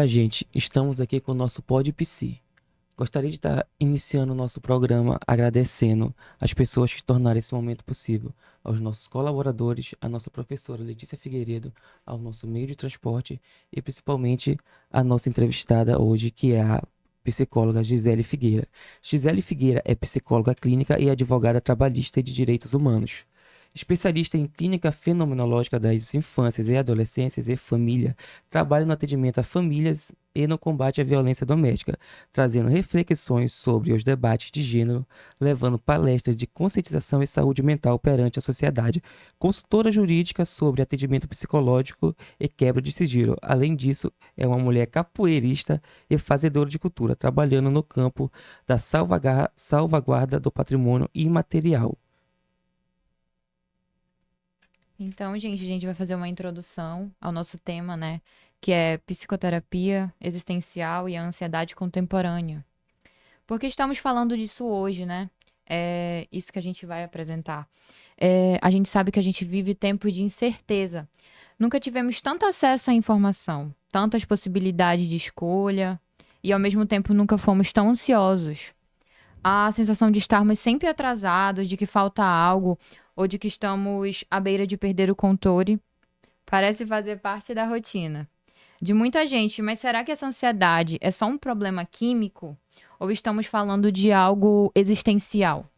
gente, estamos aqui com o nosso Pod Psi. Gostaria de estar iniciando o nosso programa agradecendo as pessoas que tornaram esse momento possível, aos nossos colaboradores, à nossa professora Letícia Figueiredo, ao nosso meio de transporte e principalmente a nossa entrevistada hoje, que é a psicóloga Gisele Figueira. Gisele Figueira é psicóloga clínica e advogada trabalhista e de direitos humanos. Especialista em clínica fenomenológica das infâncias e adolescências e família, trabalha no atendimento a famílias e no combate à violência doméstica, trazendo reflexões sobre os debates de gênero, levando palestras de conscientização e saúde mental perante a sociedade, consultora jurídica sobre atendimento psicológico e quebra de sigilo. Além disso, é uma mulher capoeirista e fazedora de cultura, trabalhando no campo da salvaguarda do patrimônio imaterial. Então, gente, a gente vai fazer uma introdução ao nosso tema, né? Que é psicoterapia existencial e a ansiedade contemporânea. Porque estamos falando disso hoje, né? É isso que a gente vai apresentar. A gente sabe que a gente vive tempos de incerteza. Nunca tivemos tanto acesso à informação, tantas possibilidades de escolha, e ao mesmo tempo nunca fomos tão ansiosos. A sensação de estarmos sempre atrasados, de que falta algo, ou de que estamos à beira de perder o controle, parece fazer parte da rotina de muita gente. Mas será que essa ansiedade é só um problema químico? Ou estamos falando de algo existencial?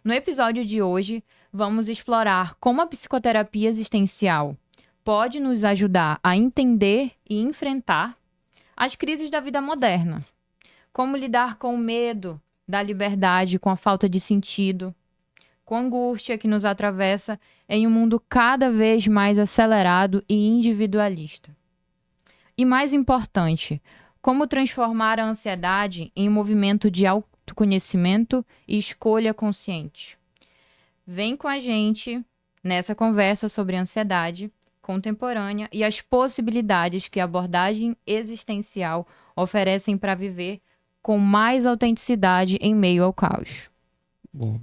No episódio de hoje, vamos explorar como a psicoterapia existencial pode nos ajudar a entender e enfrentar as crises da vida moderna. Como lidar com o medo da liberdade, com a falta de sentido, com a angústia que nos atravessa em um mundo cada vez mais acelerado e individualista. E mais importante, como transformar a ansiedade em um movimento de autoconhecimento e escolha consciente. Vem com a gente nessa conversa sobre ansiedade contemporânea e as possibilidades que a abordagem existencial oferecem para viver com mais autenticidade em meio ao caos. Bom,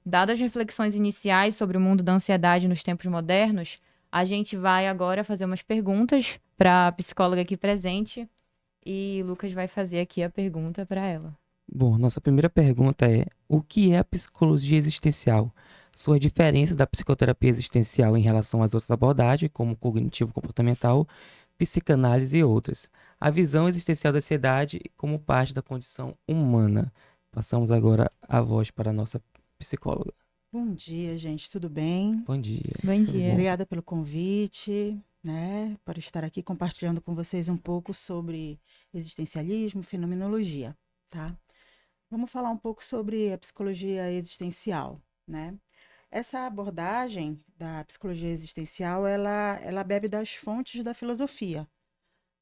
Dadas as reflexões iniciais sobre o mundo da ansiedade nos tempos modernos, a gente vai agora fazer umas perguntas para a psicóloga aqui presente e Lucas vai fazer aqui a pergunta para ela. nossa primeira pergunta é: o que é a psicologia existencial? Sua diferença da psicoterapia existencial em relação às outras abordagens, como cognitivo-comportamental, psicanálise e outras. A visão existencial da ansiedade como parte da condição humana. Passamos agora a voz para a nossa psicóloga. Bom dia, gente, tudo bem? Bom dia. Bom Tudo dia. bom? Obrigada pelo convite, né, por estar aqui compartilhando com vocês um pouco sobre existencialismo, fenomenologia, tá? Vamos falar um pouco sobre a psicologia existencial, né? Essa abordagem da psicologia existencial, ela bebe das fontes da filosofia,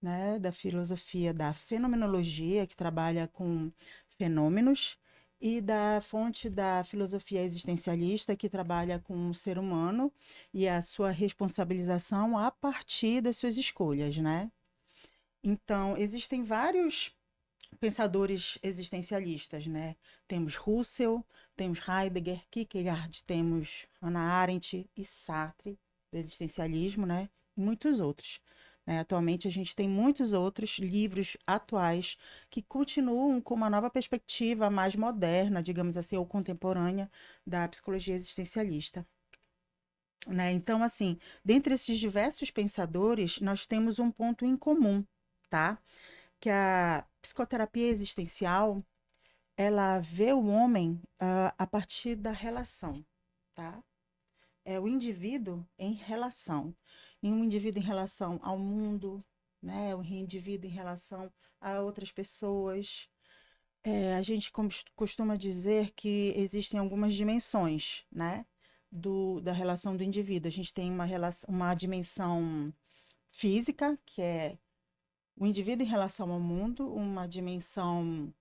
né? Da filosofia da fenomenologia, que trabalha com fenômenos, e da fonte da filosofia existencialista, que trabalha com o ser humano e a sua responsabilização a partir das suas escolhas, né? Então, existem vários pensadores existencialistas, né? Temos Russell, temos Heidegger, Kierkegaard, temos Hannah Arendt e Sartre, do existencialismo, né? E muitos outros. Né? Atualmente, a gente tem muitos outros livros atuais que continuam com uma nova perspectiva mais moderna, digamos assim, ou contemporânea, da psicologia existencialista. Né? Então, assim, dentre esses diversos pensadores, nós temos um ponto em comum, tá? Que a psicoterapia existencial, ela vê o homem a partir da relação, tá? É o indivíduo em relação. E um indivíduo em relação ao mundo, né? Um indivíduo em relação a outras pessoas. A gente costuma dizer que existem algumas dimensões, né? Da relação do indivíduo. A gente tem uma dimensão física, que é o indivíduo em relação ao mundo, uma dimensão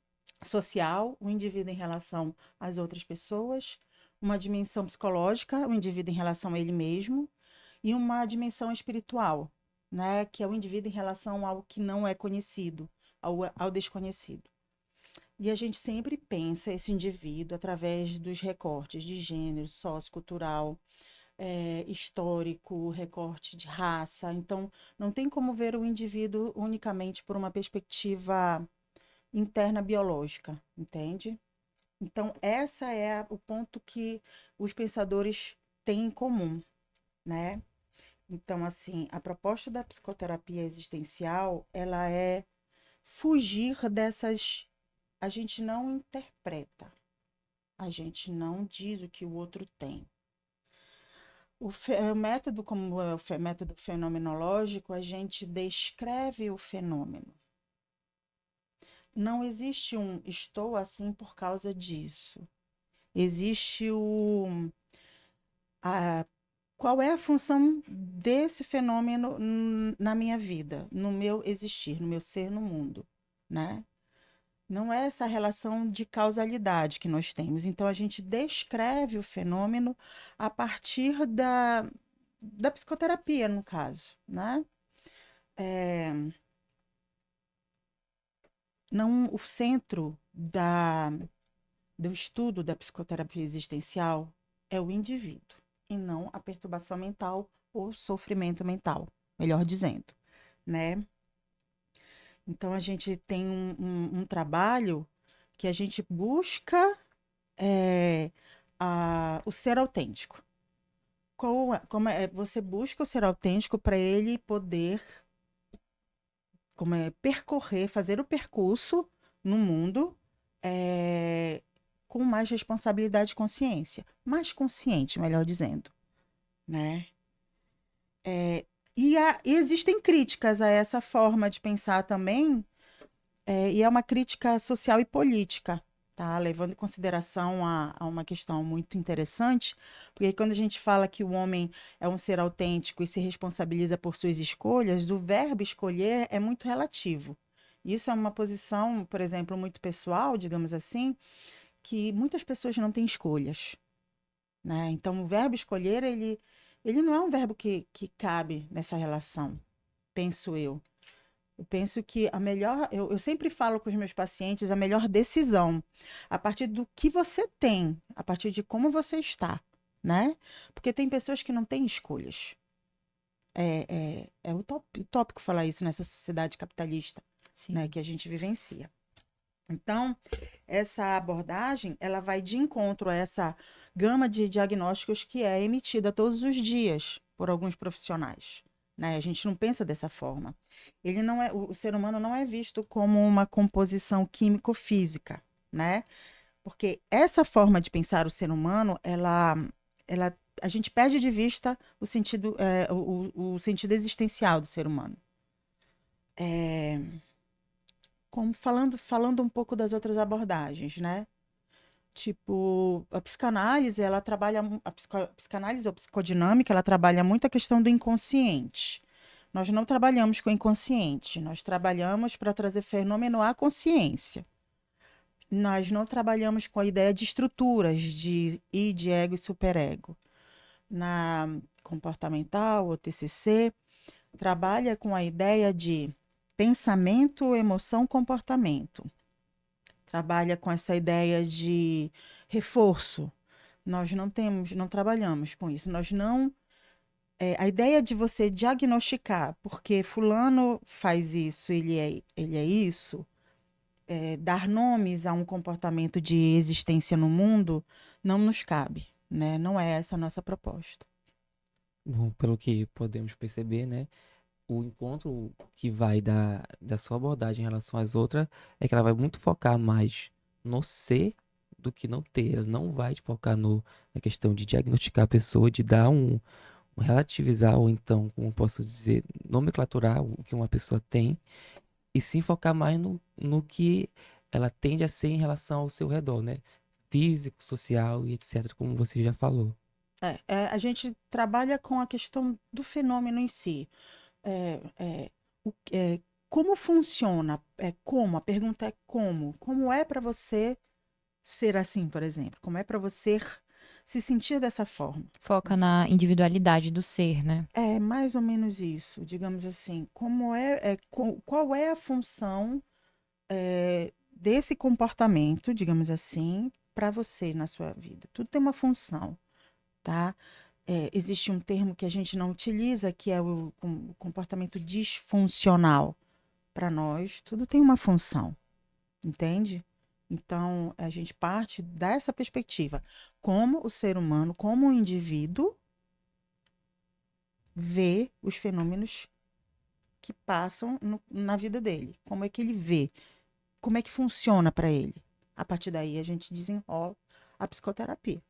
social, o indivíduo em relação às outras pessoas, uma dimensão psicológica, o indivíduo em relação a ele mesmo, e uma dimensão espiritual, né, que é o indivíduo em relação ao que não é conhecido, ao desconhecido. E a gente sempre pensa esse indivíduo através dos recortes de gênero, sociocultural, histórico, recorte de raça. Então, não tem como ver o indivíduo unicamente por uma perspectiva interna biológica, entende? Então, essa é o ponto que os pensadores têm em comum, né? Então, assim, a proposta da psicoterapia existencial, ela é fugir dessas. A gente não interpreta, a gente não diz o que o outro tem. O método, como é o método fenomenológico, a gente descreve o fenômeno. Não existe um estou assim por causa disso. Existe a, qual é a função desse fenômeno na minha vida, no meu existir, no meu ser no mundo, né? Não é essa relação de causalidade que nós temos. Então, a gente descreve o fenômeno a partir da psicoterapia, no caso, né? É, não, o centro do estudo da psicoterapia existencial é o indivíduo, e não a perturbação mental ou sofrimento mental, melhor dizendo, né? Então, a gente tem um trabalho que a gente busca o ser autêntico. Você busca o ser autêntico para ele poder percorrer, fazer o percurso no mundo com mais responsabilidade e consciência. Mais consciente, melhor dizendo, né? E existem críticas a essa forma de pensar também, e é uma crítica social e política, tá? Levando em consideração a uma questão muito interessante, porque quando a gente fala que o homem é um ser autêntico e se responsabiliza por suas escolhas, o verbo escolher é muito relativo. Isso é uma posição, por exemplo, muito pessoal, digamos assim, que muitas pessoas não têm escolhas, né? Então, o verbo escolher, ele não é um verbo que cabe nessa relação, penso eu. Eu penso que a melhor, eu sempre falo com os meus pacientes, a melhor decisão, a partir do que você tem, a partir de como você está, né? Porque tem pessoas que não têm escolhas. É utópico falar isso nessa sociedade capitalista, Sim. né, que a gente vivencia. Então, essa abordagem, ela vai de encontro a essa gama de diagnósticos que é emitida todos os dias por alguns profissionais, né? A gente não pensa dessa forma. Ele não é, o ser humano não é visto como uma composição químico-física, né? Porque essa forma de pensar o ser humano, a gente perde de vista o sentido, o sentido existencial do ser humano. Como falando um pouco das outras abordagens, né? Tipo, a psicanálise, ela trabalha, psicanálise ou psicodinâmica, ela trabalha muito a questão do inconsciente. Nós não trabalhamos com o inconsciente, nós trabalhamos para trazer fenômeno à consciência. Nós não trabalhamos com a ideia de estruturas de id, ego e superego. Na comportamental, ou TCC, trabalha com a ideia de pensamento, emoção, comportamento. Trabalha com essa ideia de reforço. Nós não trabalhamos com isso. Nós não. A ideia de você diagnosticar, porque fulano faz isso, ele é isso, dar nomes a um comportamento de existência no mundo, não nos cabe, né? Não é essa a nossa proposta. Bom, pelo que podemos perceber, né? O encontro que vai da sua abordagem em relação às outras é que ela vai muito focar mais no ser do que no ter. Ela não vai focar na questão de diagnosticar a pessoa, de dar um relativizar, ou então, como posso dizer, nomenclaturar o que uma pessoa tem, e sim focar mais no que ela tende a ser em relação ao seu redor, né? Físico, social e etc., como você já falou. A gente trabalha com a questão do fenômeno em si. É, é, como funciona? A pergunta é como? Como é para você ser assim, por exemplo? Como é para você se sentir dessa forma? Foca na individualidade do ser, né? É mais ou menos isso, digamos assim. Qual é a função desse comportamento, digamos assim, para você na sua vida? Tudo tem uma função, tá? existe um termo que a gente não utiliza, que é o comportamento disfuncional. Para nós, tudo tem uma função, entende? Então, a gente parte dessa perspectiva. Como o ser humano, como o indivíduo, vê os fenômenos que passam na vida dele. Como é que ele vê? Como é que funciona para ele? A partir daí, a gente desenrola a psicoterapia.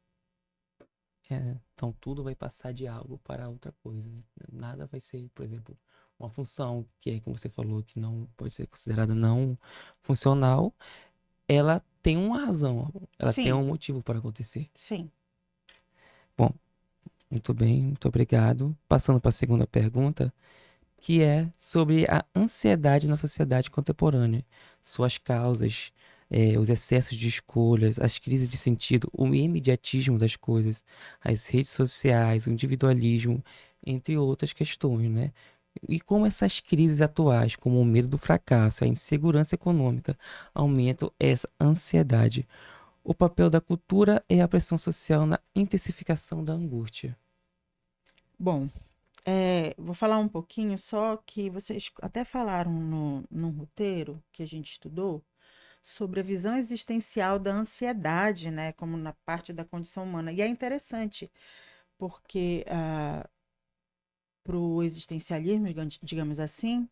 Então tudo vai passar de algo para outra coisa, né? Nada vai ser, por exemplo, uma função que é, como você falou, que não pode ser considerada não funcional, ela tem uma razão, ela tem Sim, um motivo para acontecer. sim. Bom, muito bem, muito obrigado. Passando para a segunda pergunta, que é sobre a ansiedade na sociedade contemporânea, suas causas, os excessos de escolhas, as crises de sentido, o imediatismo das coisas, as redes sociais, o individualismo, entre outras questões, né? E como essas crises atuais, como o medo do fracasso, a insegurança econômica, aumentam essa ansiedade. O papel da cultura e a pressão social na intensificação da angústia. Bom, vou falar um pouquinho, só que vocês até falaram no roteiro que a gente estudou sobre a visão existencial da ansiedade, né, como na parte da condição humana. E é interessante, porque para o existencialismo, digamos assim,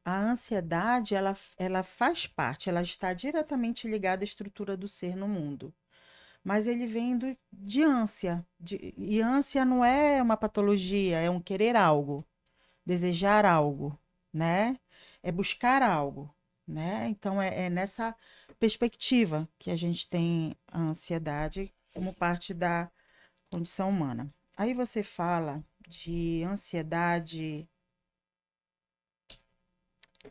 a ansiedade, ela faz parte, ela está diretamente ligada à estrutura do ser no mundo. Mas ele vem de ânsia. E ânsia não é uma patologia, é um querer algo, desejar algo, né? É buscar algo, né? Então é nessa perspectiva que a gente tem a ansiedade como parte da condição humana. Aí você fala de ansiedade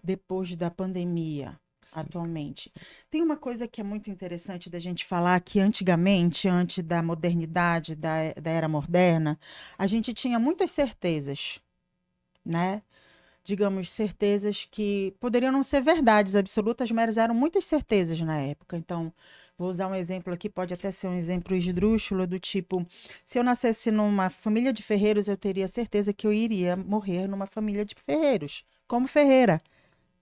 depois da pandemia, Sim. atualmente. Tem uma coisa que é muito interessante da gente falar que antigamente, antes da modernidade, da era moderna, a gente tinha muitas certezas, né? Digamos, certezas que poderiam não ser verdades absolutas, mas eram muitas certezas na época. Então, vou usar um exemplo aqui, pode até ser um exemplo esdrúxulo, do tipo: se eu nascesse numa família de ferreiros, eu teria certeza que eu iria morrer numa família de ferreiros, como ferreira,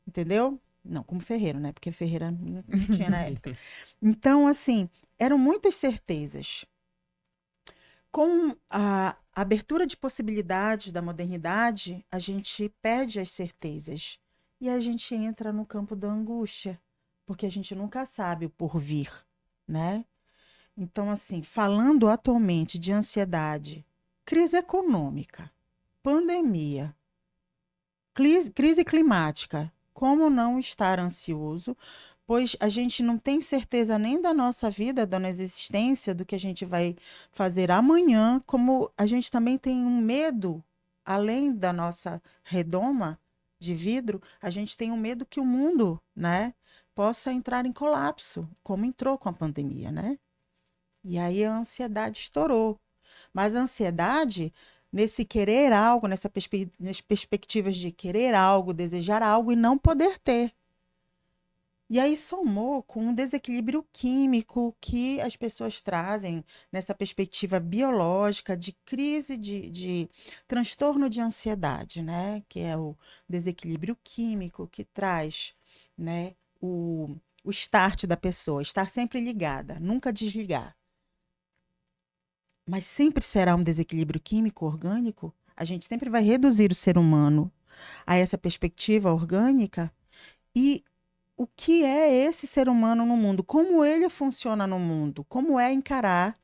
entendeu? Não, como ferreiro, né? Porque ferreira não tinha na época. Então, assim, eram muitas certezas. Com a abertura de possibilidades da modernidade, a gente perde as certezas e a gente entra no campo da angústia, porque a gente nunca sabe o porvir, né? Então, assim, falando atualmente de ansiedade, crise econômica, pandemia, crise climática, como não estar ansioso? Pois a gente não tem certeza nem da nossa vida, da nossa existência, do que a gente vai fazer amanhã, como a gente também tem um medo, além da nossa redoma de vidro, a gente tem um medo que o mundo, né, possa entrar em colapso, como entrou com a pandemia, né? E aí a ansiedade estourou. Mas a ansiedade, nesse querer algo, nas perspectivas de querer algo, desejar algo e não poder ter. E aí somou com um desequilíbrio químico que as pessoas trazem nessa perspectiva biológica de crise de transtorno de ansiedade, né? Que é o desequilíbrio químico que traz, né, o start da pessoa, estar sempre ligada, nunca desligar. Mas sempre será um desequilíbrio químico orgânico? A gente sempre vai reduzir o ser humano a essa perspectiva orgânica? E o que é esse ser humano no mundo? Como ele funciona no mundo? Como é encarar?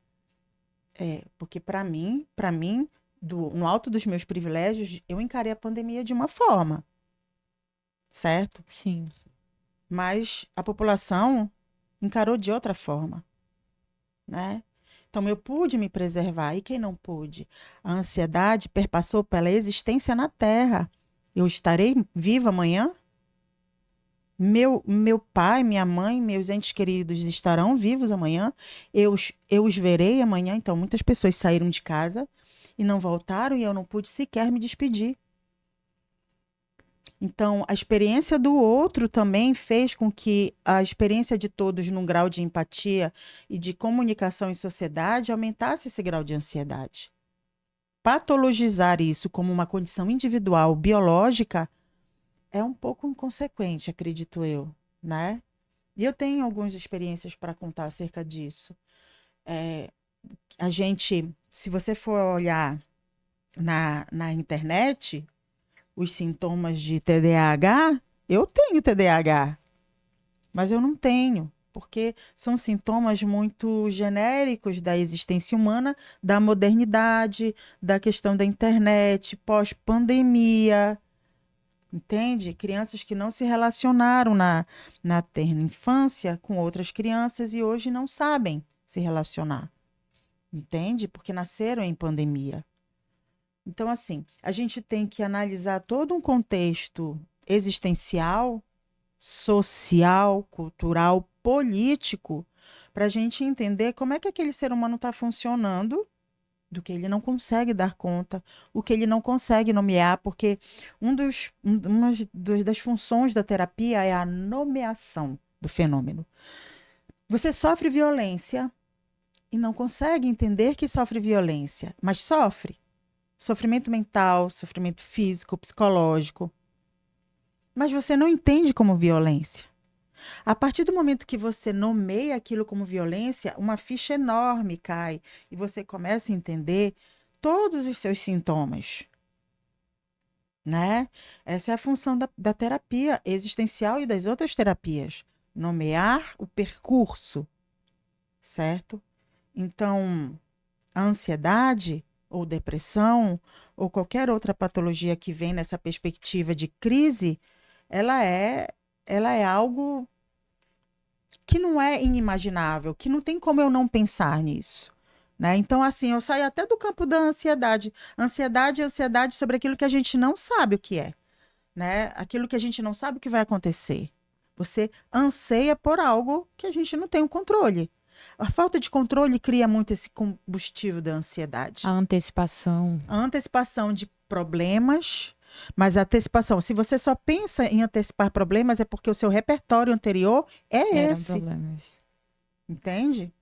Porque para mim, no alto dos meus privilégios, eu encarei a pandemia de uma forma, certo? Sim. Mas a população encarou de outra forma, né? Então eu pude me preservar e quem não pôde? A ansiedade perpassou pela existência na Terra. Eu estarei viva amanhã? Meu pai, minha mãe, meus entes queridos estarão vivos amanhã. Eu os verei amanhã. Então, muitas pessoas saíram de casa e não voltaram e eu não pude sequer me despedir. Então, a experiência do outro também fez com que a experiência de todos num grau de empatia e de comunicação em sociedade aumentasse esse grau de ansiedade. Patologizar isso como uma condição individual, biológica, é um pouco inconsequente, acredito eu, né? E eu tenho algumas experiências para contar acerca disso. A gente, se você for olhar na internet, os sintomas de TDAH, eu tenho TDAH, mas eu não tenho, porque são sintomas muito genéricos da existência humana, da modernidade, da questão da internet, pós-pandemia, entende? Crianças que não se relacionaram na terna infância com outras crianças e hoje não sabem se relacionar, entende? Porque nasceram em pandemia. Então, assim, a gente tem que analisar todo um contexto existencial, social, cultural, político, para a gente entender como é que aquele ser humano está funcionando, do que ele não consegue dar conta, o que ele não consegue nomear, porque uma das funções da terapia é a nomeação do fenômeno. Você sofre violência e não consegue entender que sofre violência, mas sofre. Sofrimento mental, sofrimento físico, psicológico. Mas você não entende como violência. A partir do momento que você nomeia aquilo como violência, uma ficha enorme cai e você começa a entender todos os seus sintomas, né? Essa é a função da terapia existencial e das outras terapias. Nomear o percurso, certo? Então, a ansiedade ou depressão ou qualquer outra patologia que vem nessa perspectiva de crise, ela é algo que não é inimaginável, que não tem como eu não pensar nisso, né? Então, assim, eu saio até do campo da ansiedade. Ansiedade sobre aquilo que a gente não sabe o que é, né? Aquilo que a gente não sabe o que vai acontecer. Você anseia por algo que a gente não tem o controle. A falta de controle cria muito esse combustível da ansiedade. A antecipação. A antecipação de problemas, mas a antecipação, se você só pensa em antecipar problemas, é porque o seu repertório anterior é Eram esse, problemas. entende?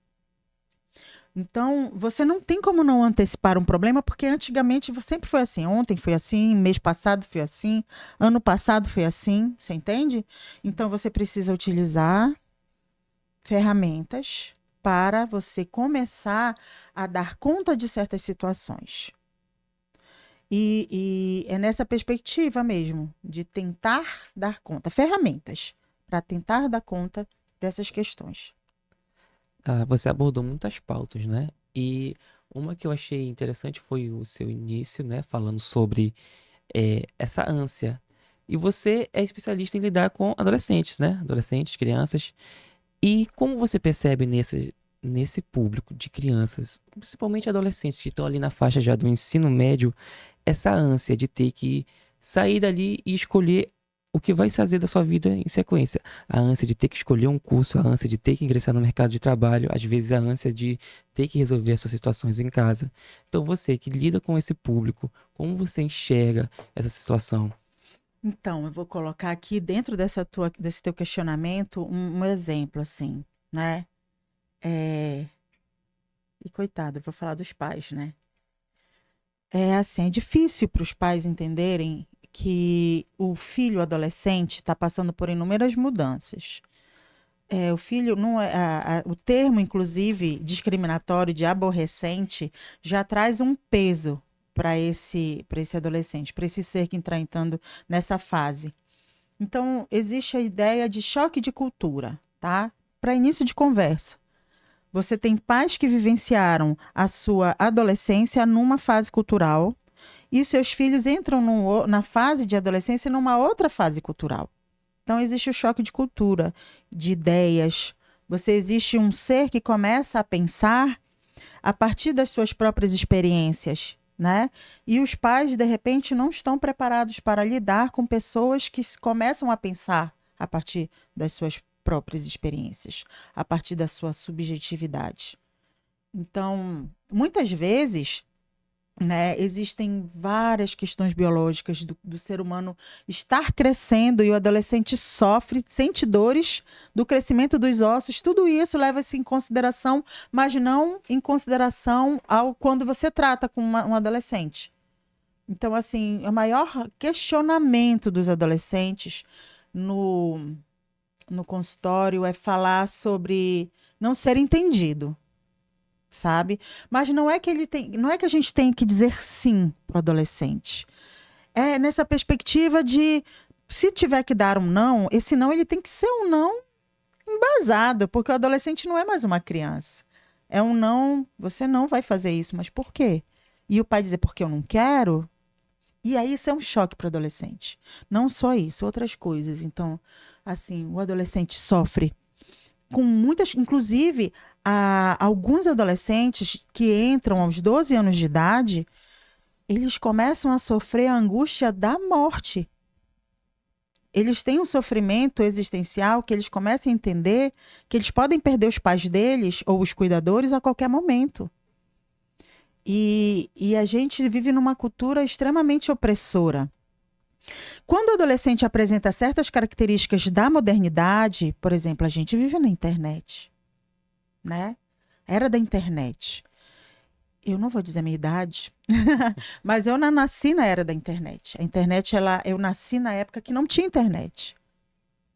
Então, você não tem como não antecipar um problema, porque antigamente sempre foi assim. Ontem foi assim, mês passado foi assim, ano passado foi assim, você entende? Então, você precisa utilizar ferramentas para você começar a dar conta de certas situações. E é nessa perspectiva mesmo, de tentar dar conta, ferramentas para tentar dar conta dessas questões. Você abordou muitas pautas, né? E uma que eu achei interessante foi o seu início, né? Falando sobre essa ânsia. E você é especialista em lidar com adolescentes, né? Adolescentes, crianças. E como você percebe nesse público de crianças, principalmente adolescentes que estão ali na faixa já do ensino médio, essa ânsia de ter que sair dali e escolher o que vai fazer da sua vida em sequência. A ânsia de ter que escolher um curso, a ânsia de ter que ingressar no mercado de trabalho, às vezes a ânsia de ter que resolver as suas situações em casa. Então você que lida com esse público, como você enxerga essa situação? Então, eu vou colocar aqui dentro desse teu questionamento um exemplo, assim, né? E coitado, eu vou falar dos pais, né? É assim, é difícil para os pais entenderem que o filho adolescente está passando por inúmeras mudanças. O filho não é, o termo, inclusive, discriminatório de aborrecente já traz um peso para esse adolescente, para esse ser que está entrando nessa fase. Então, existe a ideia de choque de cultura, tá? Para início de conversa. Você tem pais que vivenciaram a sua adolescência numa fase cultural e os seus filhos entram na fase de adolescência numa outra fase cultural. Então, existe o choque de cultura, de ideias. Existe um ser que começa a pensar a partir das suas próprias experiências, né? E os pais, de repente, não estão preparados para lidar com pessoas que começam a pensar a partir das suas próprias experiências, a partir da sua subjetividade. Então, muitas vezes, né? Existem várias questões biológicas do ser humano estar crescendo e o adolescente sofre, sente dores do crescimento dos ossos. Tudo isso leva-se em consideração, mas não em consideração ao quando você trata com um adolescente. Então, assim, o maior questionamento dos adolescentes no consultório é falar sobre não ser entendido, sabe? Mas não é que não é que a gente tem que dizer sim para o adolescente. É nessa perspectiva de se tiver que dar um não, esse não ele tem que ser um não embasado, porque o adolescente não é mais uma criança. É um não, você não vai fazer isso, mas por quê? E o pai dizer porque eu não quero? E aí isso é um choque para o adolescente. Não só isso, outras coisas. Então, assim, o adolescente sofre com muitas, inclusive, alguns adolescentes que entram aos 12 anos de idade, eles começam a sofrer a angústia da morte. Eles têm um sofrimento existencial que eles começam a entender que eles podem perder os pais deles ou os cuidadores a qualquer momento. E a gente vive numa cultura extremamente opressora. Quando o adolescente apresenta certas características da modernidade, por exemplo, a gente vive na internet, né? Era da internet. Eu não vou dizer a minha idade, mas eu nasci na era da internet. A internet, eu nasci na época que não tinha internet,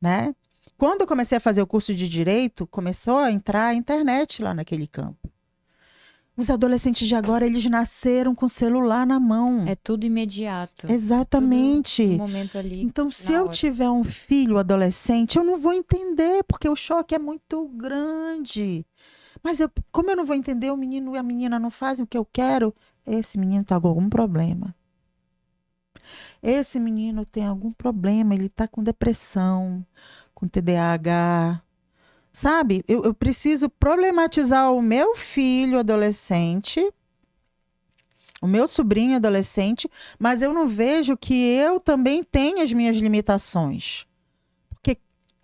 né? Quando eu comecei a fazer o curso de Direito, começou a entrar a internet lá naquele campo. Os adolescentes de agora, eles nasceram com o celular na mão. É tudo imediato. Exatamente. Tudo no momento ali. Então, se na eu hora. tiver um filho adolescente, eu não vou entender, porque o choque é muito grande. Mas como eu não vou entender, o menino e a menina não fazem o que eu quero, esse menino está com algum problema. Esse menino tem algum problema, ele está com depressão, com TDAH. Sabe? Eu preciso problematizar o meu filho adolescente, o meu sobrinho adolescente, mas eu não vejo que eu também tenho as minhas limitações. Porque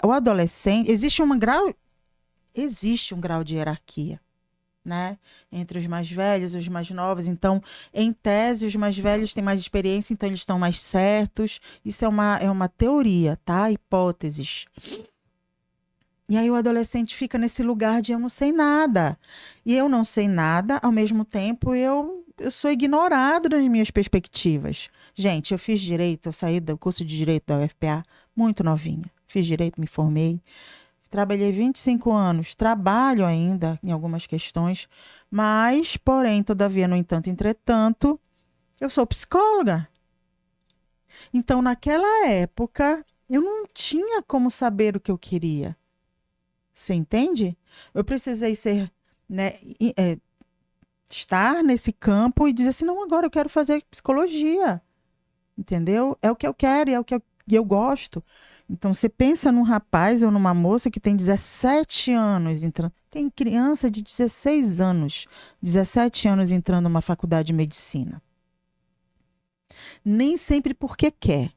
o adolescente, existe um grau de hierarquia, né? Entre os mais velhos e os mais novos. Então, em tese, os mais velhos têm mais experiência, então eles estão mais certos. Isso é uma teoria, tá? Hipóteses. E aí o adolescente fica nesse lugar de eu não sei nada. E eu não sei nada, ao mesmo tempo eu sou ignorado nas minhas perspectivas. Gente, eu fiz direito, eu saí do curso de direito da UFPA muito novinha. Fiz direito, me formei. Trabalhei 25 anos, trabalho ainda em algumas questões, mas, porém, todavia, no entanto, entretanto, eu sou psicóloga. Então, naquela época, eu não tinha como saber o que eu queria. Você entende? Eu precisei ser, né, estar nesse campo e dizer assim, não, agora eu quero fazer psicologia. Entendeu? É o que eu quero e é o que eu gosto. Então, você pensa num rapaz ou numa moça que tem 17 anos entrando. Tem criança de 16 anos, 17 anos entrando numa faculdade de medicina. Nem sempre porque quer.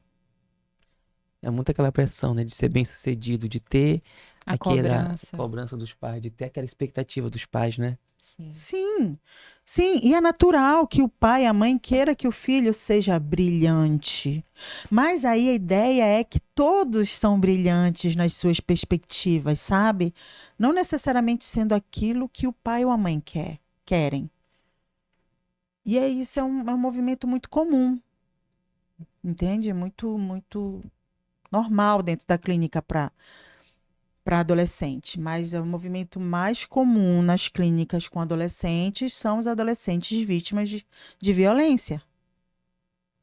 É muito aquela pressão, né? De ser bem-sucedido, de ter A aquela cobrança. cobrança dos pais, de ter aquela expectativa dos pais, né? Sim. Sim, sim, e é natural que o pai e a mãe queira que o filho seja brilhante. Mas aí a ideia é que todos são brilhantes nas suas perspectivas, sabe? Não necessariamente sendo aquilo que o pai ou a mãe querem. E aí isso é um movimento muito comum, entende? Muito, muito normal dentro da clínica para adolescente, mas o movimento mais comum nas clínicas com adolescentes são os adolescentes vítimas de violência.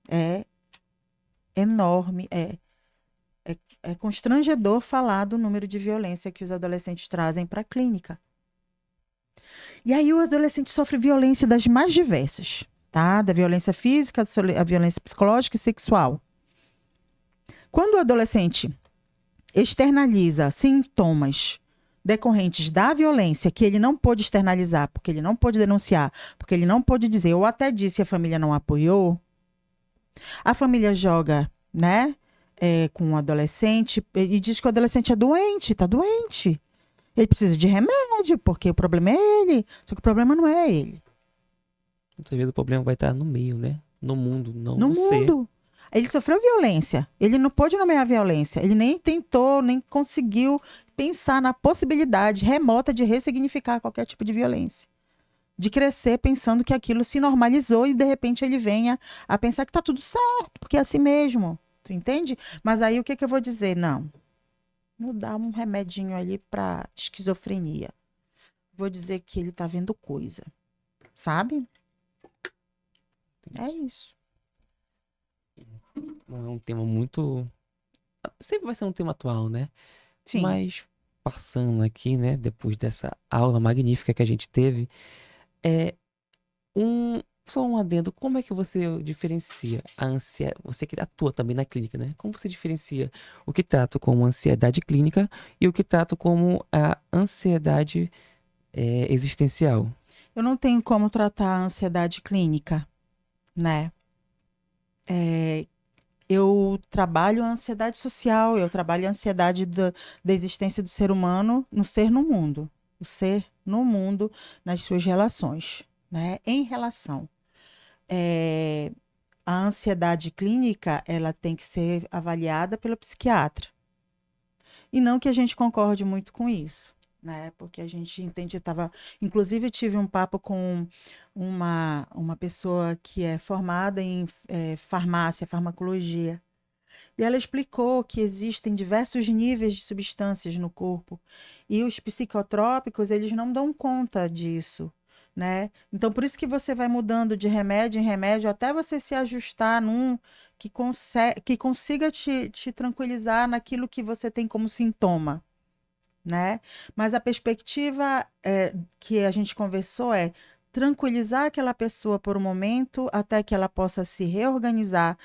É enorme, é constrangedor falar do número de violência que os adolescentes trazem para a clínica. E aí o adolescente sofre violência das mais diversas, tá? Da violência física, a violência psicológica e sexual. Quando o adolescente externaliza sintomas decorrentes da violência que ele não pôde externalizar, porque ele não pôde denunciar, porque ele não pôde dizer, ou até disse e a família não apoiou, a família joga, né, com o adolescente e diz que o adolescente é doente, tá doente. Ele precisa de remédio, porque o problema é ele, só que o problema não é ele. Muitas vezes o problema vai estar no meio, né? No mundo, não No no ser. mundo. Ele sofreu violência. Ele não pôde nomear a violência. Ele nem tentou, nem conseguiu pensar na possibilidade remota de ressignificar qualquer tipo de violência. De crescer pensando que aquilo se normalizou e de repente ele venha a pensar que tá tudo certo, porque é assim mesmo. Tu entende? Mas aí o que que eu vou dizer? Não. Vou dar um remedinho ali para esquizofrenia. Vou dizer que ele tá vendo coisa. Sabe? É isso. Não é um tema muito. Sempre vai ser um tema atual, né? Sim. Mas passando aqui, né? Depois dessa aula magnífica que a gente teve, é só um adendo. Como é que você diferencia a ansiedade? Você que atua também na clínica, né? Como você diferencia o que trato como ansiedade clínica e o que trato como a ansiedade existencial? Eu não tenho como tratar a ansiedade clínica, né? Eu trabalho a ansiedade social, eu trabalho a ansiedade da existência do ser humano no ser no mundo. O ser no mundo, nas suas relações, né? Em relação. É, a ansiedade clínica, ela tem que ser avaliada pelo psiquiatra. E não que a gente concorde muito com isso, né? Porque a gente entende, inclusive eu tive um papo com uma pessoa que é formada em farmácia, farmacologia. E ela explicou que existem diversos níveis de substâncias no corpo e os psicotrópicos, eles não dão conta disso, né? Então, por isso que você vai mudando de remédio em remédio até você se ajustar num que consiga te tranquilizar naquilo que você tem como sintoma, né? Mas a perspectiva que a gente conversou é tranquilizar aquela pessoa por um momento até que ela possa se reorganizar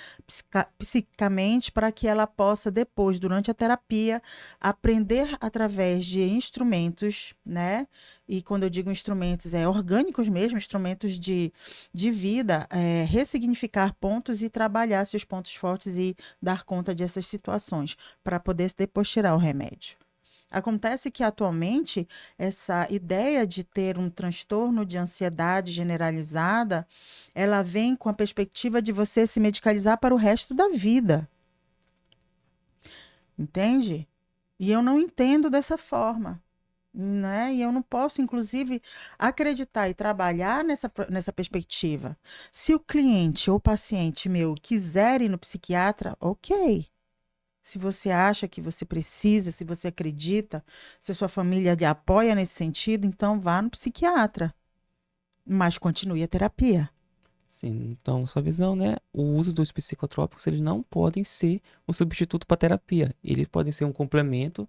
psicamente para que ela possa depois, durante a terapia, aprender através de instrumentos, né? E quando eu digo instrumentos, é orgânicos mesmo, instrumentos de vida, ressignificar pontos e trabalhar seus pontos fortes e dar conta dessas situações para poder depois tirar o remédio. Acontece que atualmente essa ideia de ter um transtorno de ansiedade generalizada, ela vem com a perspectiva de você se medicalizar para o resto da vida, entende? E eu não entendo dessa forma, né? E eu não posso, inclusive, acreditar e trabalhar nessa perspectiva. Se o cliente ou o paciente meu quiser ir no psiquiatra, ok. Se você acha que você precisa, se você acredita, se a sua família lhe apoia nesse sentido, então vá no psiquiatra. Mas continue a terapia. Sim, então, sua visão, né? O uso dos psicotrópicos, eles não podem ser um substituto para terapia. Eles podem ser um complemento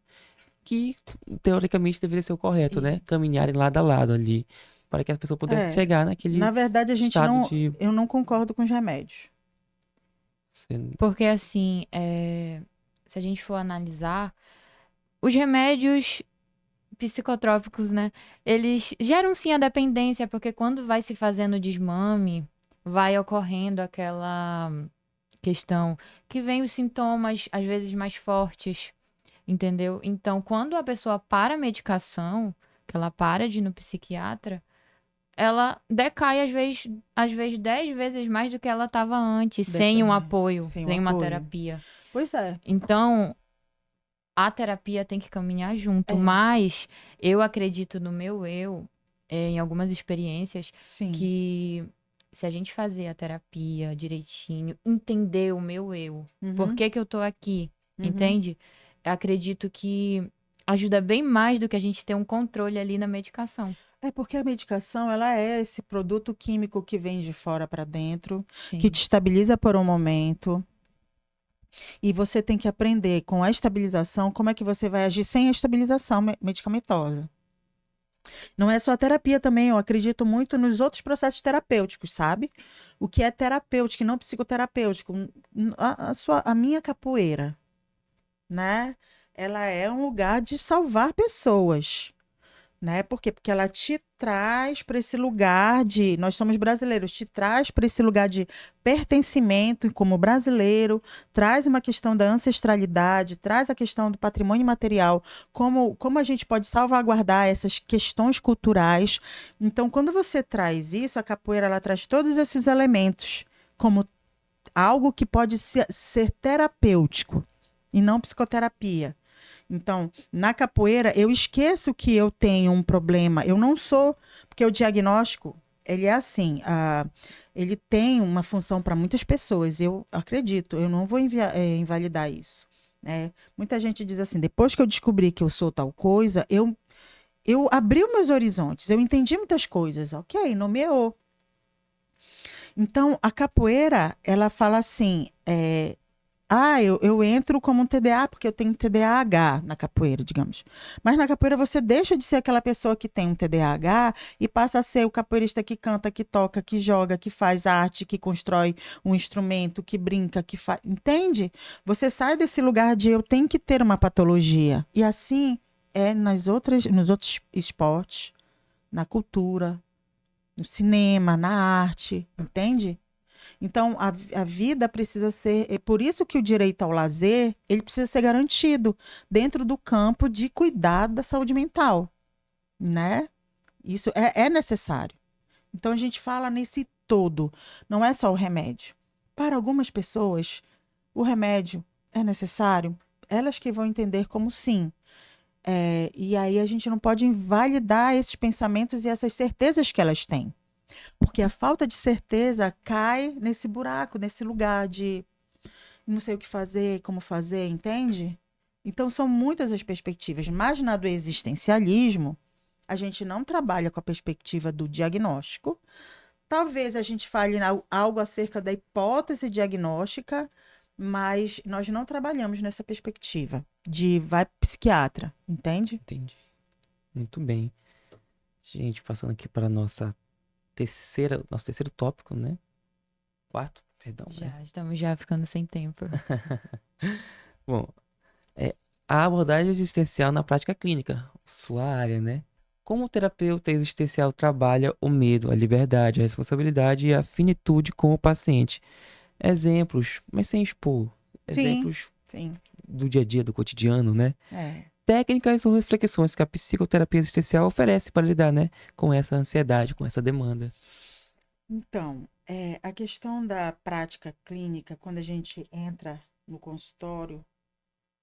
que, teoricamente, deveria ser o correto, né? E, Caminharem lado a lado ali, para que as pessoas pudessem é, chegar na naquele verdade, estado de... eu não concordo com os remédios. Porque assim, se a gente for analisar, os remédios psicotrópicos, né? Eles geram sim a dependência, porque quando vai se fazendo o desmame, vai ocorrendo aquela questão que vem os sintomas às vezes mais fortes, entendeu? Então, quando a pessoa para a medicação, que ela para de ir no psiquiatra, ela decai às vezes 10 vezes mais do que ela estava antes, sem um apoio, Sem o sem uma apoio. terapia. Pois é. Então, a terapia tem que caminhar junto, É, mas eu acredito no meu em algumas experiências, sim. que se a gente fazer a terapia direitinho, entender o meu por Uhum, que que eu tô aqui, uhum. entende? Eu acredito que ajuda bem mais do que a gente ter um controle ali na medicação. É porque a medicação, ela é esse produto químico que vem de fora para dentro, que te Sim. estabiliza por um momento. E você tem que aprender com a estabilização como é que você vai agir sem a estabilização medicamentosa. Não é só a terapia também, eu acredito muito nos outros processos terapêuticos, sabe? O que é terapêutico e não psicoterapêutico. A minha capoeira, né? Ela é um lugar de salvar pessoas, né? Por quê? Porque ela te traz para esse lugar de, nós somos brasileiros, te traz para esse lugar de pertencimento e como brasileiro, traz uma questão da ancestralidade, traz a questão do patrimônio material, como a gente pode salvaguardar essas questões culturais. Então, quando você traz isso, a capoeira ela traz todos esses elementos como algo que pode ser terapêutico e não psicoterapia. Então, na capoeira, eu esqueço que eu tenho um problema. Eu não sou... Porque o diagnóstico, ele é assim, ele tem uma função para muitas pessoas. Eu acredito, eu não vou invalidar isso. Né? Muita gente diz assim, depois que eu descobri que eu sou tal coisa, eu abri os meus horizontes, eu entendi muitas coisas. Ok, nomeou. Então, a capoeira, ela fala assim... eu entro como um TDA porque eu tenho TDAH na capoeira, digamos. Mas na capoeira você deixa de ser aquela pessoa que tem um TDAH e passa a ser o capoeirista que canta, que toca, que joga, que faz arte, que constrói um instrumento, que brinca, que faz... Entende? Você sai desse lugar de eu tenho que ter uma patologia. E assim é nos outros esportes, na cultura, no cinema, na arte. Entende? Então, a vida precisa ser... É por isso que o direito ao lazer, ele precisa ser garantido dentro do campo de cuidar da saúde mental, né? Isso é necessário. Então, a gente fala nesse todo, não é só o remédio. Para algumas pessoas, o remédio é necessário, elas que vão entender como sim. E aí a gente não pode invalidar esses pensamentos e essas certezas que elas têm. Porque a falta de certeza cai nesse buraco, nesse lugar de não sei o que fazer, como fazer, entende? Então são muitas as perspectivas. Mas na do existencialismo, a gente não trabalha com a perspectiva do diagnóstico. Talvez a gente fale algo acerca da hipótese diagnóstica, mas nós não trabalhamos nessa perspectiva de vai psiquiatra, entende? Entendi. Muito bem. Gente, passando aqui para nosso terceiro tópico, né? Quarto, perdão, né? Já estamos já ficando sem tempo. Bom, a abordagem existencial na prática clínica, sua área, né? Como o terapeuta existencial trabalha o medo, a liberdade, a responsabilidade e a finitude com o paciente. Exemplos, mas sem expor. Exemplos Sim. do dia a dia, do cotidiano, né? É. Técnicas ou reflexões que a psicoterapia existencial oferece para lidar, né? Com essa ansiedade, com essa demanda. Então, a questão da prática clínica, quando a gente entra no consultório,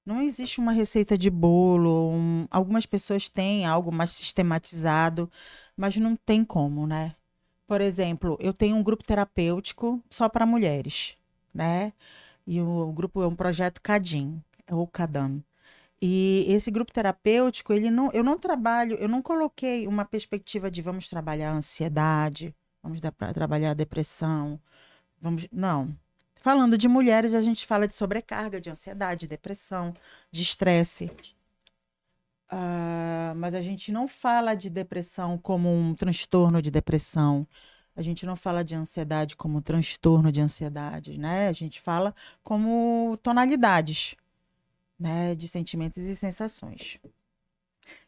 não existe uma receita de bolo. Algumas pessoas têm algo mais sistematizado, mas não tem como, né? Por exemplo, eu tenho um grupo terapêutico só para mulheres, né? E o grupo é um projeto CADIM, ou CADAM. E esse grupo terapêutico, eu não coloquei uma perspectiva de vamos trabalhar a ansiedade, vamos trabalhar a depressão, não. Falando de mulheres, a gente fala de sobrecarga, de ansiedade, depressão, de estresse. Mas a gente não fala de depressão como um transtorno de depressão. A gente não fala de ansiedade como um transtorno de ansiedade, né? A gente fala como tonalidades, né, de sentimentos e sensações.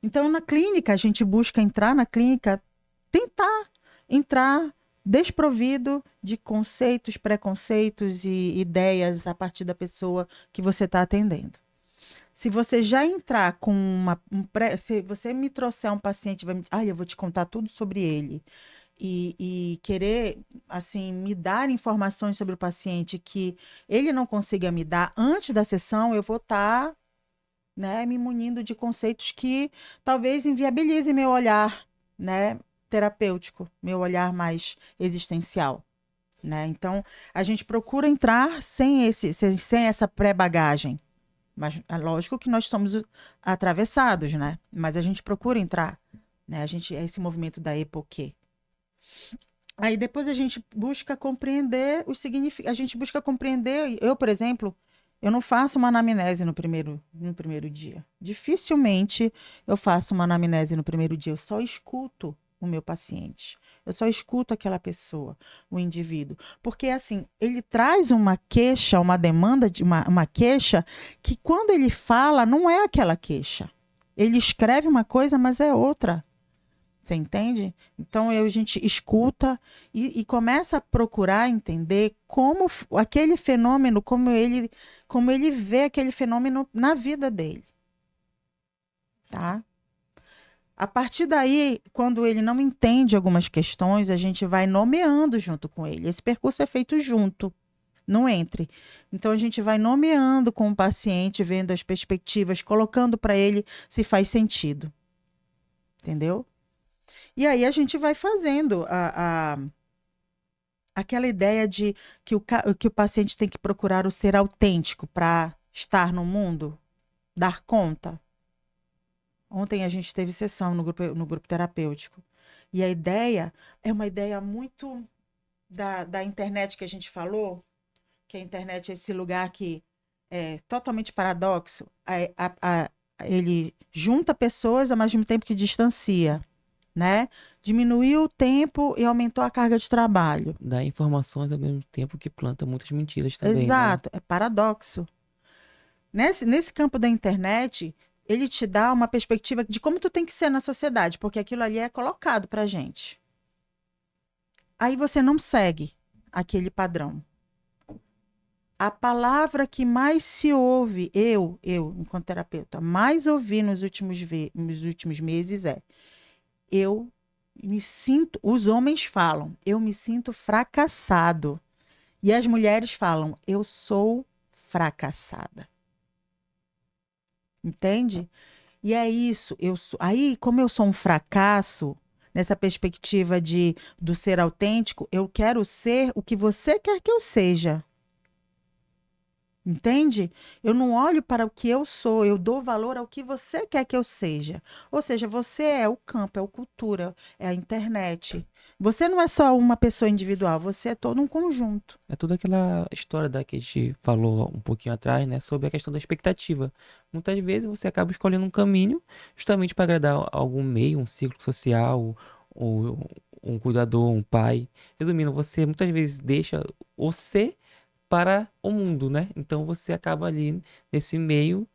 Então, na clínica, a gente busca entrar na clínica, tentar entrar desprovido de conceitos, preconceitos e ideias a partir da pessoa que você está atendendo. Se você já entrar com se você me trouxer um paciente, eu vou te contar tudo sobre ele, e querer, assim, me dar informações sobre o paciente que ele não consiga me dar antes da sessão, eu vou estar, né, me munindo de conceitos que talvez inviabilizem meu olhar, né, terapêutico, meu olhar mais existencial, né? Então, a gente procura entrar sem essa pré-bagagem. Mas é lógico que nós somos atravessados, né? Mas a gente procura entrar, né? É esse movimento da epoquê. Aí depois a gente busca compreender os significados. A gente busca compreender. Eu, por exemplo, eu não faço uma anamnese no primeiro dia. Dificilmente eu faço uma anamnese no primeiro dia. Eu só escuto o meu paciente. Eu só escuto aquela pessoa, o indivíduo. Porque, assim, ele traz uma queixa, uma demanda, uma queixa, que quando ele fala, não é aquela queixa. Ele escreve uma coisa, mas é outra. Você entende? Então a gente escuta e começa a procurar entender como aquele fenômeno, como ele vê aquele fenômeno na vida dele. Tá? A partir daí, quando ele não entende algumas questões, a gente vai nomeando junto com ele. Esse percurso é feito junto, não entre. Então a gente vai nomeando com o paciente, vendo as perspectivas, colocando para ele se faz sentido. Entendeu? E aí a gente vai fazendo aquela ideia de que o paciente tem que procurar o ser autêntico para estar no mundo, dar conta. Ontem a gente teve sessão no grupo terapêutico. E a ideia é uma ideia muito da internet que a gente falou, que a internet é esse lugar que é totalmente paradoxo. Ele junta pessoas ao mesmo tempo que distancia. Né? Diminuiu o tempo e aumentou a carga de trabalho. Dá informações ao mesmo tempo que planta muitas mentiras também, Exato, é paradoxo. Nesse campo da internet, ele te dá uma perspectiva de como tu tem que ser na sociedade, porque aquilo ali é colocado pra gente. Aí você não segue aquele padrão. A palavra que mais se ouve, eu enquanto terapeuta, mais ouvi nos últimos meses é: eu me sinto, os homens falam, eu me sinto fracassado. E as mulheres falam, eu sou fracassada. Entende? E é isso. Aí, como eu sou um fracasso, nessa perspectiva do ser autêntico, eu quero ser o que você quer que eu seja. Entende? Eu não olho para o que eu sou, eu dou valor ao que você quer que eu seja. Ou seja, você é o campo, é a cultura, é a internet. Você não é só uma pessoa individual, você é todo um conjunto. É toda aquela história que a gente falou um pouquinho atrás, né? Sobre a questão da expectativa. Muitas vezes você acaba escolhendo um caminho justamente para agradar algum meio, um círculo social, ou um cuidador, um pai. Resumindo, você muitas vezes deixa o ser para o mundo, né? Então você acaba ali nesse meio,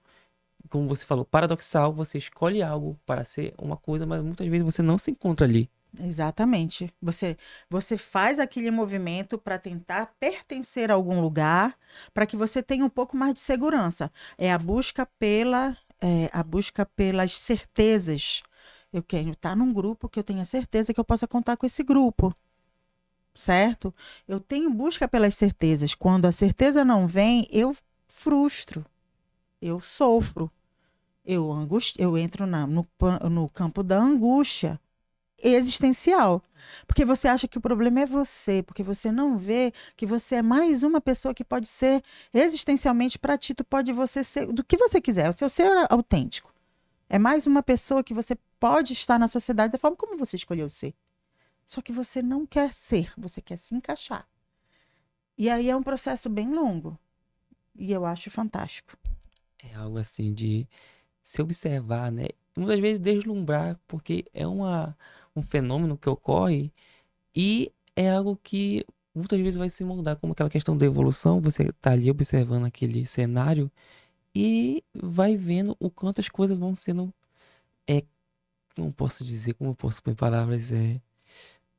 como você falou, paradoxal, você escolhe algo para ser uma coisa, mas muitas vezes você não se encontra ali. Exatamente. Você faz aquele movimento para tentar pertencer a algum lugar, para que você tenha um pouco mais de segurança. É a busca pelas certezas. Eu quero estar num grupo que eu tenha certeza que eu possa contar com esse grupo. Certo? Eu tenho busca pelas certezas. Quando a certeza não vem, eu frustro, eu sofro, eu entro no campo da angústia existencial. Porque você acha que o problema é você, porque você não vê que você é mais uma pessoa que pode ser existencialmente para ti, tu pode você ser do que você quiser, o seu ser autêntico. É mais uma pessoa que você pode estar na sociedade da forma como você escolheu ser. Só que você não quer ser, você quer se encaixar. E aí é um processo bem longo. E eu acho fantástico. É algo assim de se observar, né? Muitas vezes deslumbrar, porque é um fenômeno que ocorre e é algo que muitas vezes vai se moldar, como aquela questão da evolução. Você tá ali observando aquele cenário e vai vendo o quanto as coisas vão sendo, é, não posso dizer, como eu posso pôr em palavras,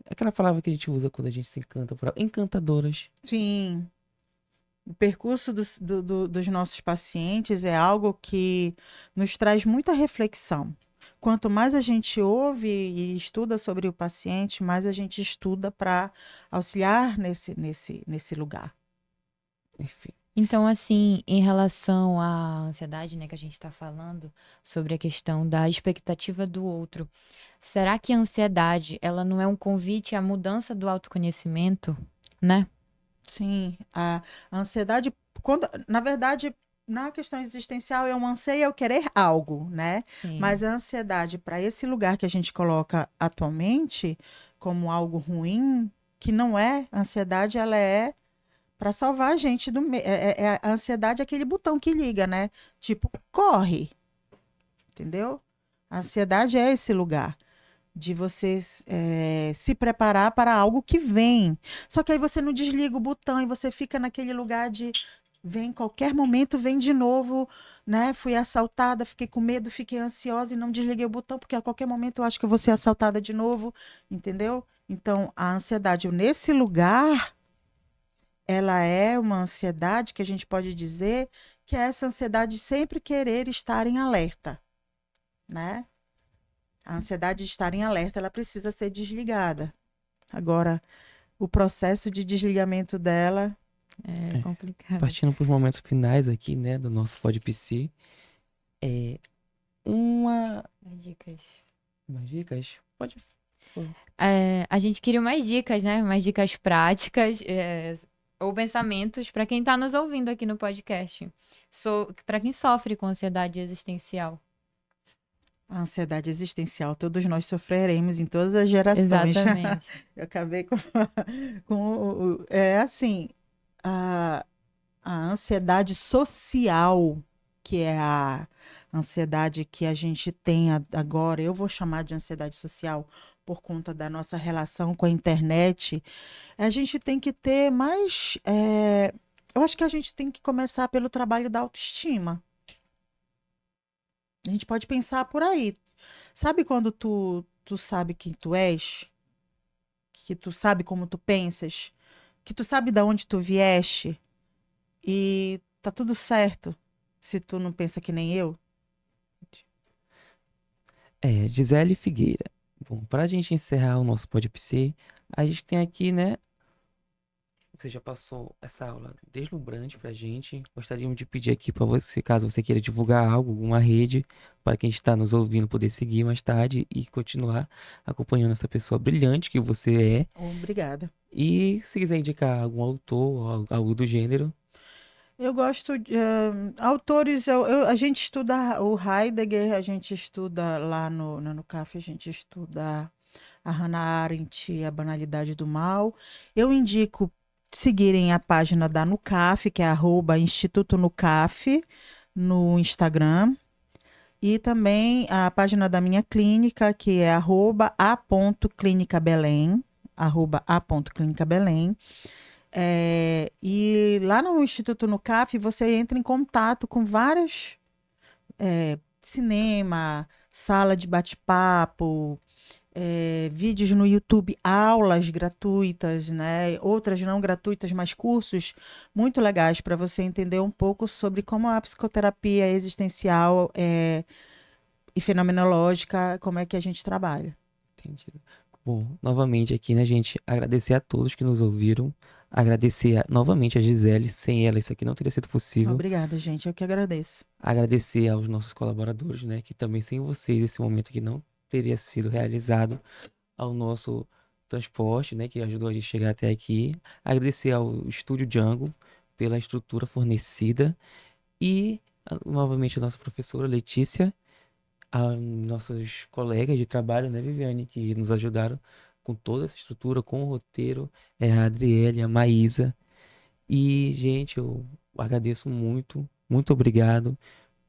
aquela palavra que a gente usa quando a gente se encanta por algo, encantadoras. Sim. O percurso dos nossos pacientes é algo que nos traz muita reflexão. Quanto mais a gente ouve e estuda sobre o paciente, mais a gente estuda para auxiliar nesse lugar. Enfim. Então, assim, em relação à ansiedade, né, que a gente está falando sobre a questão da expectativa do outro, será que a ansiedade, ela não é um convite à mudança do autoconhecimento, né? Sim, a ansiedade, na verdade, na questão existencial, é um anseio, eu querer algo, né? Sim. Mas a ansiedade, para esse lugar que a gente coloca atualmente como algo ruim, que não é, a ansiedade, ela é para salvar a gente a ansiedade é aquele botão que liga, né? Tipo, corre, entendeu? A ansiedade é esse lugar de você se preparar para algo que vem. Só que aí você não desliga o botão e você fica naquele lugar de Vem qualquer momento, vem de novo, né? Fui assaltada, fiquei com medo, fiquei ansiosa e não desliguei o botão, porque a qualquer momento eu acho que eu vou ser assaltada de novo, entendeu? Então, a ansiedade nesse lugar, ela é uma ansiedade que a gente pode dizer que é essa ansiedade de sempre querer estar em alerta, né? A ansiedade de estar em alerta, ela precisa ser desligada. Agora, o processo de desligamento dela, É É. complicado. Partindo para os momentos finais aqui, né, do nosso PodPC, é uma... As dicas. Umas dicas? Pode... A gente queria mais dicas, né? Mais dicas práticas, ou pensamentos para quem está nos ouvindo aqui no podcast. Para quem sofre com ansiedade existencial. a ansiedade existencial, todos nós sofreremos em todas as gerações. Exatamente. Eu acabei com é assim, a, a ansiedade social, que é a ansiedade que a gente tem agora, eu vou chamar de ansiedade social por conta da nossa relação com a internet, a gente tem que ter mais. Eu acho que a gente tem que começar pelo trabalho da autoestima. A gente pode pensar por aí. Sabe quando tu sabe quem tu és? Que tu sabe como tu pensas? Que tu sabe de onde tu vieste? E tá tudo certo se tu não pensa que nem eu? Gisele Figueira. Bom, para a gente encerrar o nosso PodPC, a gente tem aqui, né? Você já passou essa aula deslumbrante pra gente. Gostaríamos de pedir aqui para você, caso você queira divulgar algo, alguma rede, para quem está nos ouvindo poder seguir mais tarde e continuar acompanhando essa pessoa brilhante que você é. Obrigada. E se quiser indicar algum autor ou algo do gênero, Eu gosto de autores. A gente estuda o Heidegger, a gente estuda lá no CAF, a gente estuda a Hannah Arendt, A Banalidade do Mal. Eu indico seguirem a página da Nucaf, que é @Instituto Nucaf, no Instagram. E também a página da minha clínica, que é @a.clinicabelém, @a.clinicabelém. E lá no Instituto Nucaf, você entra em contato com várias cinema, sala de bate-papo, vídeos no YouTube, aulas gratuitas, né? Outras não gratuitas, mas cursos muito legais para você entender um pouco sobre como a psicoterapia existencial e fenomenológica, como é que a gente trabalha. entendido. Bom, novamente aqui, né, gente? Agradecer a todos que nos ouviram. Agradecer novamente a Gisele. Sem ela, isso aqui não teria sido possível. Obrigada, gente. Eu que agradeço. Agradecer aos nossos colaboradores, né? Que também sem vocês esse momento aqui não teria sido realizado. Ao nosso transporte, né? Que ajudou a gente a chegar até aqui. Agradecer ao Estúdio Django pela estrutura fornecida. E novamente a nossa professora Letícia, a nossos colegas de trabalho, né, Viviane, que nos ajudaram com toda essa estrutura, com o roteiro, a Adriele, a Maísa. E, gente, eu agradeço muito, muito obrigado.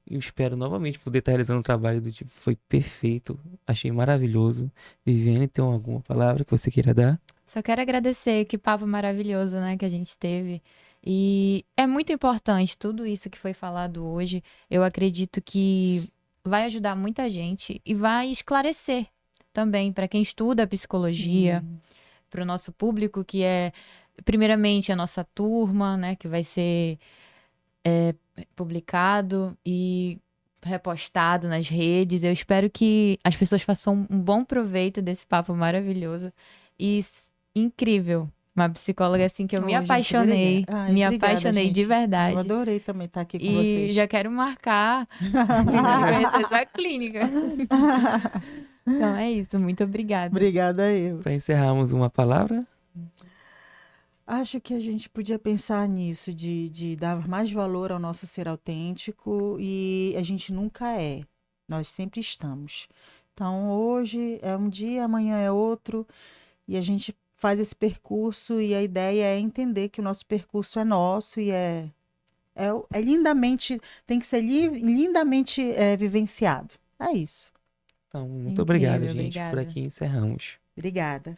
Eu espero novamente poder estar realizando um trabalho do tipo, foi perfeito, achei maravilhoso. Viviane, tem alguma palavra que você queira dar? Só quero agradecer, que papo maravilhoso, né, que a gente teve. E é muito importante tudo isso que foi falado hoje. Eu acredito que vai ajudar muita gente e vai esclarecer também para quem estuda psicologia, Sim. para o nosso público, que é primeiramente a nossa turma, né, que vai ser publicado e repostado nas redes. Eu espero que as pessoas façam um bom proveito desse papo maravilhoso e incrível. Uma psicóloga assim que eu me Ô, gente, apaixonei, obrigada. Ai, me obrigada, apaixonei de gente. Eu verdade. adorei também estar aqui com E vocês. já quero marcar conhecer sua clínica. Então é isso, muito obrigada. Obrigada eu. Para encerrarmos, uma palavra? Acho que a gente podia pensar nisso, de dar mais valor ao nosso ser autêntico e a gente nunca é. Nós sempre estamos. Então, hoje é um dia, amanhã é outro, e a gente faz esse percurso e a ideia é entender que o nosso percurso é nosso e é lindamente, tem que ser lindamente vivenciado. É isso. Então, muito obrigado, Incrível, gente. Por obrigada. aqui encerramos. Obrigada.